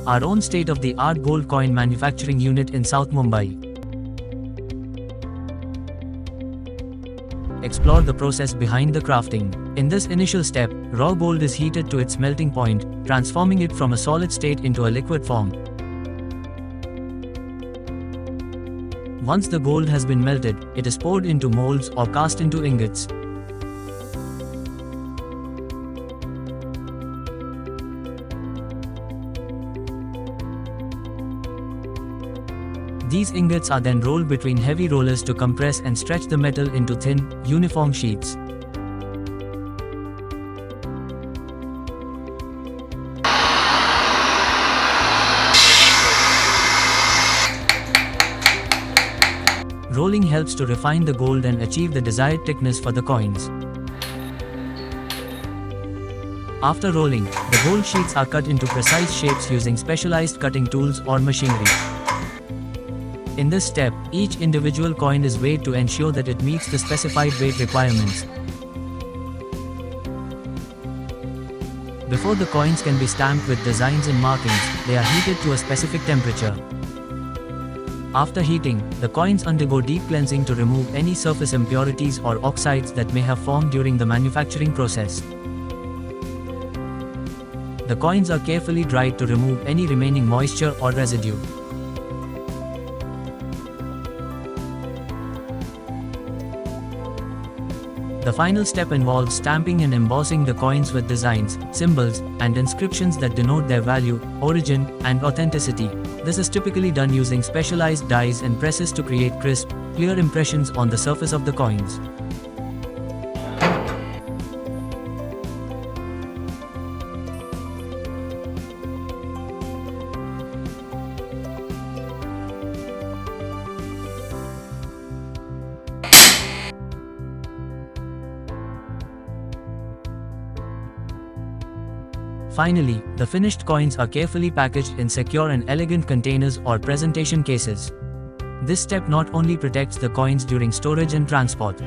Our own state-of-the-art gold coin manufacturing unit in South Mumbai. Explore the process behind the crafting. In this initial step, raw gold is heated to its melting point, transforming it from a solid state into a liquid form. Once the gold has been melted, it is poured into molds or cast into ingots. These ingots are then rolled between heavy rollers to compress and stretch the metal into thin, uniform sheets. Rolling helps to refine the gold and achieve the desired thickness for the coins. After rolling, the gold sheets are cut into precise shapes using specialized cutting tools or machinery. In this step, each individual coin is weighed to ensure that it meets the specified weight requirements. Before the coins can be stamped with designs and markings, they are heated to a specific temperature. After heating, the coins undergo deep cleansing to remove any surface impurities or oxides that may have formed during the manufacturing process. The coins are carefully dried to remove any remaining moisture or residue. The final step involves stamping and embossing the coins with designs, symbols, and inscriptions that denote their value, origin, and authenticity. This is typically done using specialized dies and presses to create crisp, clear impressions on the surface of the coins. Finally, the finished coins are carefully packaged in secure and elegant containers or presentation cases. This step not only protects the coins during storage and transport,